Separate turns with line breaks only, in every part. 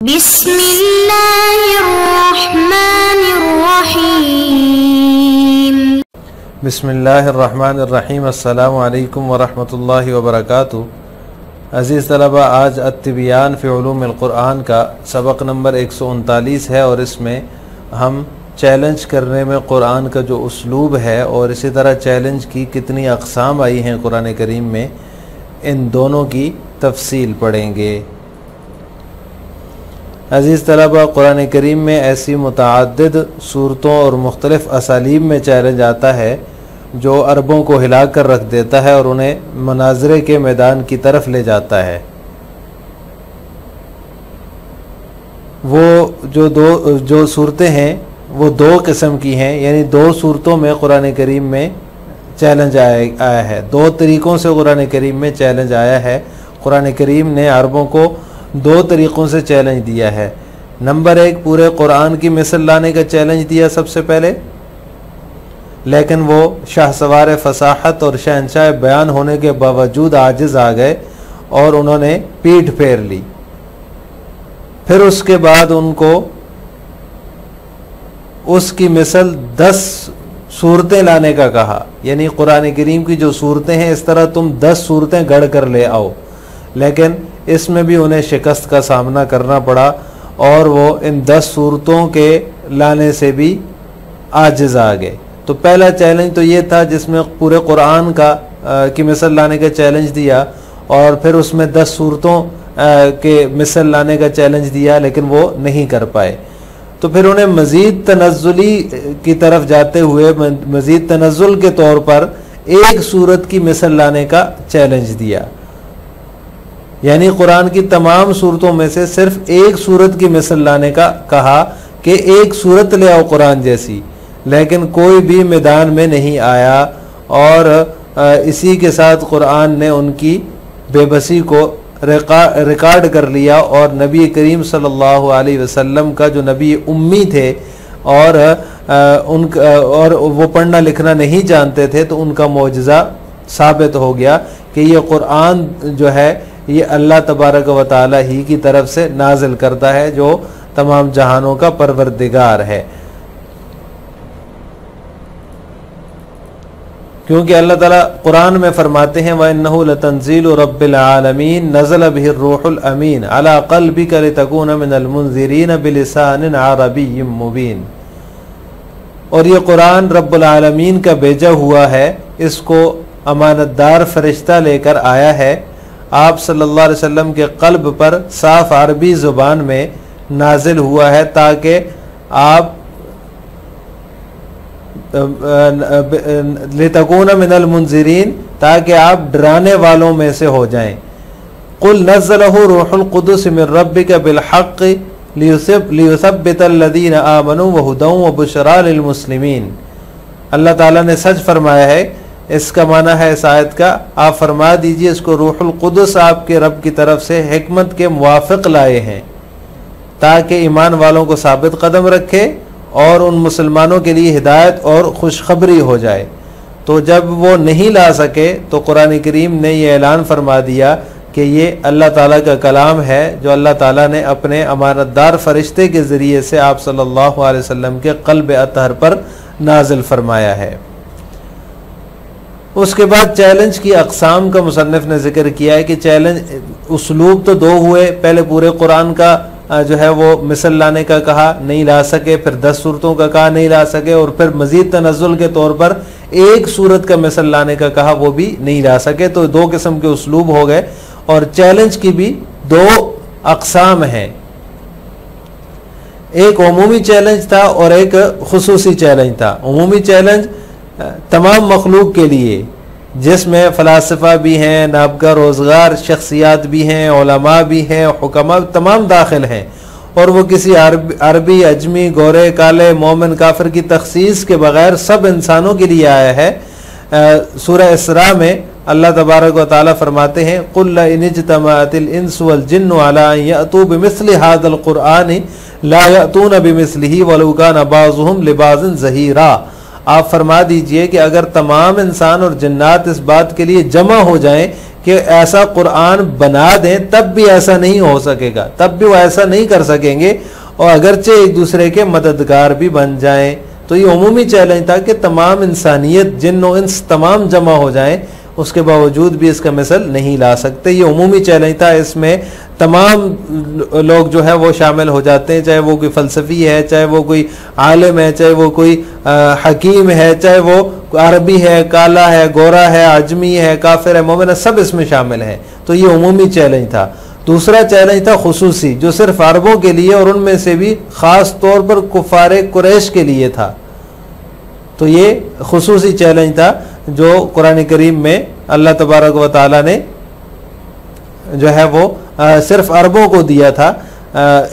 बिस्मिल्लाहिर्रहमानिर्रहीम।
बिस्मिल्लाहिर्रहमानिर्रहीम। अस्सलामु अलैकुम वरहमतुल्लाहि वबरकातुहू। अज़ीज़ तलबा, आज अत्तिबियान फ़ी उलूमिल क़ुरआन का सबक नंबर 139 है और इसमें हम चैलेंज करने में क़ुरआन का जो उसलूब है और इसी तरह चैलेंज की कितनी अक़साम आई हैं क़ुरआन करीम में, इन दोनों की तफसील पढ़ेंगे। अज़ीज़ तलबा, क़ुरआन करीम में ऐसी मुतअद्दिद सूरतों और मुख्तलिफ़ असालीब में चैलेंज आता है जो अरबों को हिला कर रख देता है और उन्हें मनाज़रे के मैदान की तरफ ले जाता है। वो जो सूरतें हैं वो दो किस्म की हैं, यानी दो सूरतों में क़ुरआन करीम में चैलेंज आया है। दो तरीक़ों से क़ुरआन करीम में चैलेंज आया है। क़ुरआन करीम ने अरबों को दो तरीक़ों से चैलेंज दिया है। नंबर एक, पूरे क़ुरआन की मिसल लाने का चैलेंज दिया सबसे पहले, लेकिन वो शाहसवार फसाहत और शहंशाह बयान होने के बावजूद आजिज़ आ गए और उन्होंने पीठ फेर ली। फिर उसके बाद उनको उसकी मिसल 10 सूरतें लाने का कहा, यानी क़ुरआन करीम की जो सूरतें हैं इस तरह तुम 10 सूरतें गढ़ कर ले आओ। लेकिन इसमें भी उन्हें शिकस्त का सामना करना पड़ा और वो इन 10 सूरतों के लाने से भी आजिज़ आ गए। तो पहला चैलेंज तो ये था जिसमें पूरे क़ुरआन की मिसल लाने का चैलेंज दिया और फिर उसमें 10 सूरतों के मिसल लाने का चैलेंज दिया, लेकिन वो नहीं कर पाए। तो फिर उन्हें मज़ीद तनज़्ज़ुली की तरफ जाते हुए मज़ीद तनज़्ज़ुल के तौर पर एक सूरत की मिसल लाने का चैलेंज दिया, यानी क़ुरआन की तमाम सूरतों में से सिर्फ एक सूरत की मिसल लाने का कहा कि एक सूरत ले आओ क़ुरआन जैसी, लेकिन कोई भी मैदान में नहीं आया और इसी के साथ क़ुरआन ने उनकी बेबसी को रिकॉर्ड कर लिया और नबी करीम सल्लल्लाहु अलैहि वसल्लम का जो नबी उम्मी थे और वो पढ़ना लिखना नहीं जानते थे, तो उनका मौजज़ा साबित हो गया कि ये क़ुरआन जो है ये अल्लाह तबारक व तआला ही की तरफ से नाजिल करता है जो तमाम जहानों का परवरदिगार है। क्योंकि अल्लाह ताला कुरान में फरमाते हैं व इन्नहु लतंज़ीलु रब्बिल आलमीन नज़ल बिहिर रूहुल अमीन अला क़ल्बिका लितकूना मिनल मुनज़िरीन बिलिसानिन अरबिय्यिम मुबीन। और ये कुरान रब्बुल आलमीन का भेजा हुआ है, इसको अमानतदार फरिश्ता लेकर आया है। आप सल्लल्लाहु अलैहि वसल्लम के क़ल्ब पर साफ़ अरबी ज़ुबान में नाजिल हुआ है ताकि आप लितकूना मिनल मुनज़िरीन, ताकि आप डराने वालों में से हो जाएं। कुल नज़्ज़लहु रूहुल क़ुदुस मिन रब्बिका बिल हक़्क़ि लियुसब्बितल लज़ीना आमनू व हुदन व बुशरा लिल मुस्लिमीन। अल्लाह ताला ने सच फरमाया है। इसका माना है इस आयत का, आप फरमा दीजिए इसको रूहुल क़ुदुस आपके रब की तरफ से हिकमत के मुवाफ़िक़ लाए हैं ताकि ईमान वालों को साबित कदम रखे और उन मुसलमानों के लिए हिदायत और खुशखबरी हो जाए। तो जब वो नहीं ला सके तो कुरान करीम ने ये ऐलान फरमा दिया कि ये अल्लाह ताला का कलाम है जो अल्लाह ताला ने अपने अमानतदार फरिश्ते के ज़रिए से आप सल्लल्लाहु अलैहि वसल्लम के क़ल्ब अतहर पर नाजिल फरमाया है। उसके बाद चैलेंज की अक़साम का मुसन्निफ़ ने ज़िक्र किया है कि चैलेंज उसलूब तो दो हुए। पहले पूरे कुरान का जो है वो मिसल लाने का कहा, नहीं ला सके, फिर 10 सूरतों का कहा, नहीं ला सके, और फिर मज़ीद तनज़्ज़ुल के तौर पर एक सूरत का मिसल लाने का कहा, वो भी नहीं ला सके। तो दो किस्म के उसलूब हो गए और चैलेंज की भी दो अक़साम हैं, एक उमूमी चैलेंज था और एक खुसूसी चैलेंज था। उमूमी चैलेंज तमाम मखलूक के लिए, जिसमें फ़लासफ़ा भी हैं, नाबगा रोज़गार शख्सियात भी हैं, उलमा भी हैं, हुक्मा तमाम दाखिल हैं, और वो किसी अरबी अजमी गोरे काले मोमिन काफिर की तख़सीस के बग़ैर सब इंसानों के लिए आया है। सूरह इसरा में अल्लाह तबारक व तआला फरमाते हैं कुल इन इज्तमाअतिल इंसु वल जिन्नु अला अन यअतू बिमिस्लि हाज़िल क़ुरआन ला यअतूना बिमिस्लिही वलौ काना बाज़ुहुम लिबाज़िन ज़हीरा। आप फरमा दीजिए कि अगर तमाम इंसान और जिन्नात इस बात के लिए जमा हो जाएं कि ऐसा कुरान बना दें, तब भी ऐसा नहीं हो सकेगा, तब भी वो ऐसा नहीं कर सकेंगे, और अगरचे एक दूसरे के मददगार भी बन जाएं। तो ये उमूमी चैलेंज था कि तमाम इंसानियत, जिन व इंस तमाम जमा हो जाएं, उसके बावजूद भी इसका मिसल नहीं ला सकते। ये उमूमी चैलेंज था, इसमें तमाम लोग जो है वो शामिल हो जाते हैं, चाहे वो कोई फ़लसफ़ी है, चाहे वो कोई आलिम है, चाहे वो कोई हकीम है, चाहे वो अरबी है, काला है, गोरा है, आजमी है, काफिर है, मोमिन है, सब इसमें शामिल हैं। तो ये उमूमी चैलेंज था। दूसरा चैलेंज था खुसूसी, जो सिर्फ अरबों के लिए और उनमें से भी ख़ास तौर पर कुफ़ारे कुरैश के लिए था। तो ये खुसूसी चैलेंज था जो कुरान करीम में अल्लाह तबारक व तआला ने जो है वो सिर्फ अरबों को दिया था।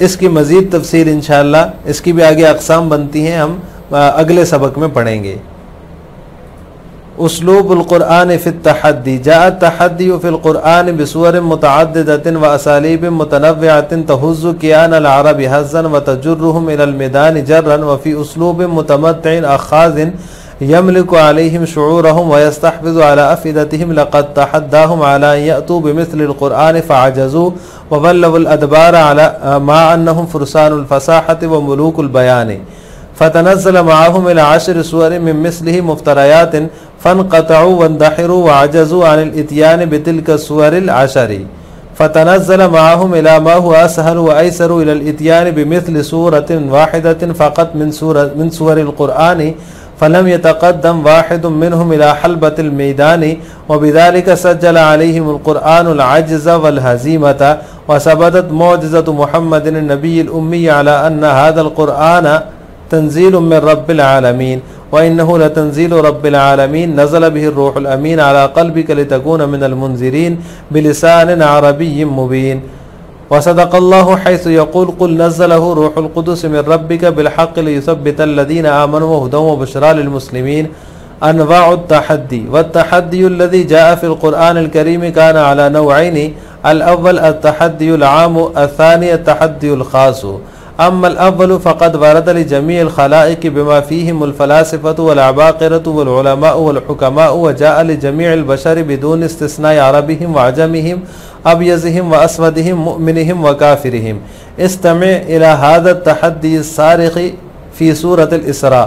इसकी मज़ीद तफसील इंशाअल्लाह, इसकी भी आगे अक़साम बनती हैं, हम अगले सबक में पढ़ेंगे। उसलूबुल क़ुरआन फ़ित तहद्दी, जा तहद्दी फ़िल क़ुरआन बिसूवर मुतअद्दिदतिन व असालीब मुतनव्विअतिन तहुज़्ज़ु कियानल अरब हज़्ज़न व तजुर्रुहुम इलल मैदान जर्रन व फ़ी उसलूब मुतमत्तिन अख़ाज़िन यमलिकु अलैहिम शुऊरहुम व यस्तहफ़िज़ु अला अफ़िदतिहिम लक़द तहद्दाहुम अला अन यअतू बिमिस्लिल क़ुरआन फ़अजज़ू व वल्लवुल अदबार अला मा अन्नहुम फ़ुरसानुल फ़साहति व मुलूकुल बयान फ़तनज़्ज़ल मअहुम इला 10 सूवर मिन मिस्लिही मुफ़्तरयातिन फ़नक़तऊ वंदहिरू व अजज़ू अनिल इत्यान बितिल्का सूवरिल 10 फ़तनज़्ज़ल मअहुम इला मा हुवा असहलु व अयसरु इलल इत्यान बिमिस्लि सूरतिन वाहिदतिन फ़क़त मिन सूवरिल क़ुरआन फ़लम यतक़द्दम वाहिदुम मिनहुम इला हल्बतिल मैदान व बिज़ालिका सज्जल अलैहिमुल क़ुरआनुल अज्ज़ वल हज़ीमता व सबतत मुअजिज़तु मुहम्मदिन नबिय्यिल उम्मी अला अन्न हाज़ल क़ुरआन तंज़ीलुम मिन रब्बिल आलमीन व इन्नहु लतंज़ीलु रब्बिल आलमीन नज़ल बिहिर रूहुल अमीन अला क़ल्बिका लितकूना मिनल मुनज़िरीन बिलिसानिन अरबिय्यिन मुबीन व सदक़ल्लाहु हैसु यक़ूल क़ुल नज़्ज़लहु रूहुल क़ुदुस मिन रब्बिका बिल हक़्क़ि लियुसब्बितल्लज़ीना आमनू व हुदन व बुशरा लिल मुस्लिमीन। अनवाउत तहद्दी व तहद्दीयुल्लज़ी जाअ फ़िल क़ुरआनिल करीम काना अला नौअैनि अल अव्वल अत-तहद्दीयुल आम अथ-थानी अत-तहद्दीयुल ख़ास। अम्मल अव्वलु फ़क़द वरद लिजमीइल ख़लाइक़ बिमा फ़ीहिमुल फ़लासिफ़तु वल अबाक़िरतु वल उलमाउ वल हुकमाउ व जाअ लिजमीइल बशरि बिदून इस्तिस्नाइ अरबिहिम व अजमिहिम अबयज़िहिम व अस्वदिहिम मुअमिनिहिम व काफ़िरिहिम। इस्तमि इला हाज़ा तहद्दी सारिख़ि फ़ी सूरतिल इसरा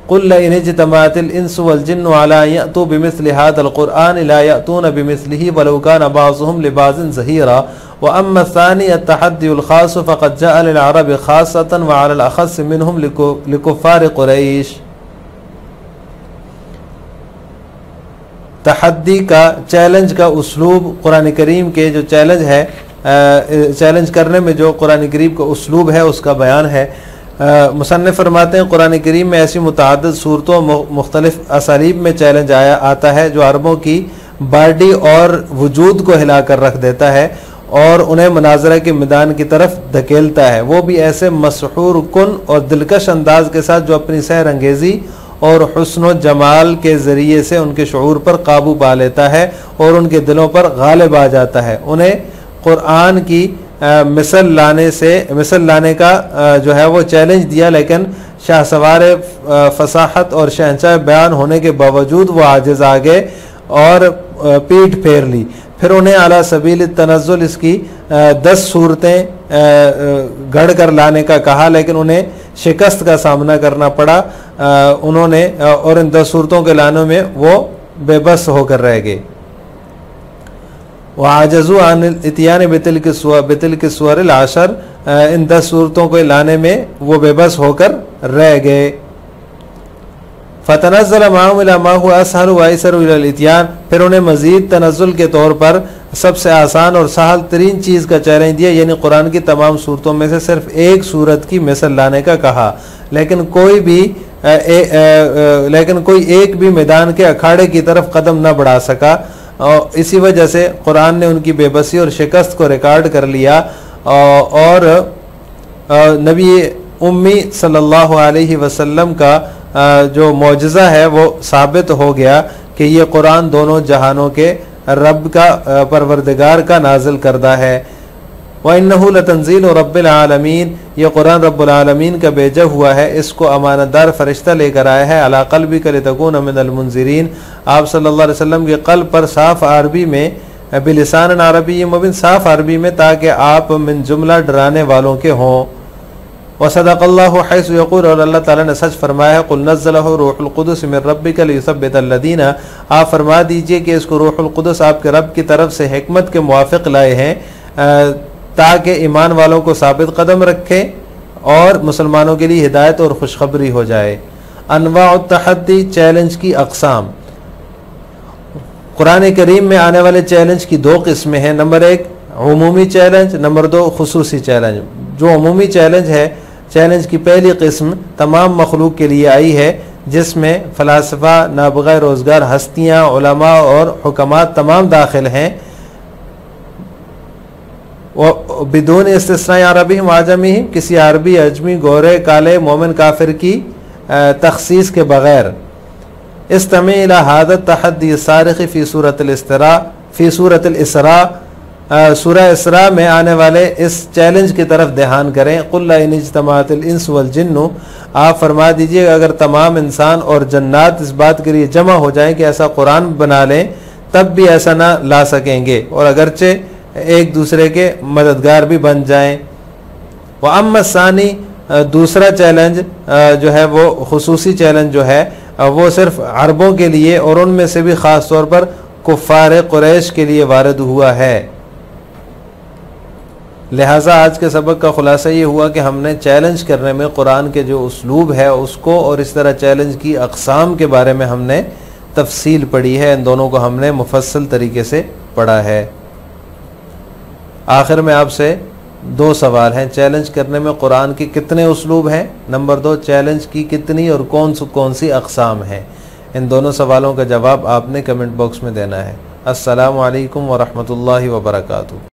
क़ुल लइन इज्तमाअतिल इंसु वल जिन्नु अला अन यअतू बिमिस्लि हाज़ल क़ुरआन ला यअतून बिमिस्लिही वलौ कान बाज़ुहुम लिबाज़िन ज़हीरा। व अम्मा सानी अत-तहद्दीयुल ख़ास फ़क़द जाअ लिल अरब ख़ास्सतन व अलल अख़स्स मिनहुम लिकुफ़्फ़ारि क़ुरैश। तहद्दी का, चैलेंज का उसलूब, कुरान करीम के जो चैलेंज है, चैलेंज करने में जो कुरान करीम का उसलूब है उसका बयान है। मुसन्निफ़ फरमाते हैं कुरान करीम में ऐसी मुतअद्दिद सूरतों मुख्तलिफ असालीब में चैलेंज आता है जो अरबों की बॉडी और वजूद को हिला कर रख देता है और उन्हें मुनाजरा के मैदान की तरफ धकेलता है। वो भी ऐसे मसहूर कुन और दिलकश अंदाज के साथ जो अपनी सैर अंगेज़ी और हुस्न जमाल के ज़रिए से उनके शऊर पर काबू पा लेता है और उनके दिलों पर गालिब आ जाता है। उन्हें कुरान की मिसल लाने का जो है वो चैलेंज दिया, लेकिन शाहसवार फसाहत और शहंशाह बयान होने के बावजूद वो आजिज़ आ गए और पीठ फेर ली। फिर उन्हें अला सबील तनज़्ज़ुल इसकी 10 सूरतें गढ़ कर लाने का कहा, लेकिन उन्हें शिकस्त का सामना करना पड़ा। उन्होंने और इन 10 सूरतों के लाने में वो बेबस होकर रह गए। वआजज़ू अन इत्यान बितिल्क सूवरिल 10, इन 10 सूरतों को लाने में वो बेबस होकर रह गए। फ़तनज़्ज़ल मअहुम इला मा हुवा असहलु व अयसरु इलल इत्यान, फिर उन्हें मज़ीद तनज़्ज़ुल के तौर पर सबसे आसान और सहल तरीन चीज़ का चैलेंज दिया, यानी कुरान की तमाम सूरतों में से सिर्फ एक सूरत की मिसल लाने का कहा। लेकिन कोई एक भी मैदान के अखाड़े की तरफ कदम न बढ़ा सका और इसी वजह से कुरान ने उनकी बेबसी और शिकस्त को रिकॉर्ड कर लिया और नबी उम्मी सल्लल्लाहु अलैहि वसल्लम का जो मौजज़ा है वो साबित हो गया कि ये कुरान दोनों जहानों के रब का, परवरदिगार का नाजिल करदा है। व इन्नहु लतंज़ील रब्बिल आलमीन, ये कुरान रब्बुल आलमीन का भेजा हुआ है, इसको अमानतदार फरिश्ता लेकर आया है। अला क़ल्बिका लितकून मिनल मुंज़िरीन, आप सल्लल्लाहु अलैहि वसल्लम के क़ल्ब पर साफ़ अरबी में बिलिसान अरबी मुबीन, साफ़ अरबी में, ताकि आप मिन जुमला डराने वालों के हों। व सदक़ल्लाहु हैसु यक़ूल, और अल्लाह ताला ने सच फरमाया है, कुल नज़्ज़लहु रूहुल क़ुदुस मिन रब्बिका लियुसब्बितल्लज़ीना, आप फरमा दीजिए कि इसको रूहुल क़ुदुस आपके रब की तरफ से हिकमत के मुवाफ़िक़ लाए हैं, ताकि ईमान वालों को साबित कदम रखें और मुसलमानों के लिए हिदायत और खुशखबरी हो जाए। अनवाउत तहद्दी, चैलेंज की अक़साम। कुरान करीम में आने वाले चैलेंज की दो किस्में हैं, नंबर एक उमूमी चैलेंज, नंबर दो खुसूसी चैलेंज। जो उमूमी चैलेंज है, चैलेंज की पहली किस्म तमाम मखलूक के लिए आई है, जिसमें फ़लासफ़ा, नाबग़ा रोज़गार हस्तियाँ, उलमा और हुकमा तमाम दाखिल हैं। व बिदून इस्तिस्ना अरबी आजमी, किसी अरबी, अजमी, गोरे, काले, मोमिन, काफिर की तख़सीस के बग़ैर। इस्तमी इला हादत तहद्दी सारिक़ी फ़ी सूरतिल इसरा, सूरह इसरा में आने वाले इस चैलेंज की तरफ ध्यान करें। क़ुल इन इज्तमाअतिल इंस वल जिन्नु, आप फरमा दीजिए अगर तमाम इंसान और जन्नात इस बात के लिए जमा हो जाएं कि ऐसा कुरान बना लें, तब भी ऐसा ना ला सकेंगे, और अगरचे एक दूसरे के मददगार भी बन जाएं। व अम्मा सानी, दूसरा चैलेंज जो है वो खुसूसी चैलेंज जो है वो सिर्फ अरबों के लिए, और उनमें से भी ख़ास तौर पर कुफ़ार कुरैश के लिए वारिद हुआ है। लिहाजा आज के सबक का ख़ुलासा ये हुआ कि हमने चैलेंज करने में कुरान के जो उसलूब है उसको, और इस तरह चैलेंज की अक़साम के बारे में हमने तफसील पढ़ी है। इन दोनों को हमने मुफस्सल तरीके से पढ़ा है। आखिर में आपसे दो सवाल हैं। चैलेंज करने में कुरान के कितने उसलूब हैं? नंबर दो, चैलेंज की कितनी और कौन सी अक़साम हैं? इन दोनों सवालों का जवाब आपने कमेंट बॉक्स में देना है। अस्सलामु अलैकुम व रहमतुल्लाहि व बरकातुहू।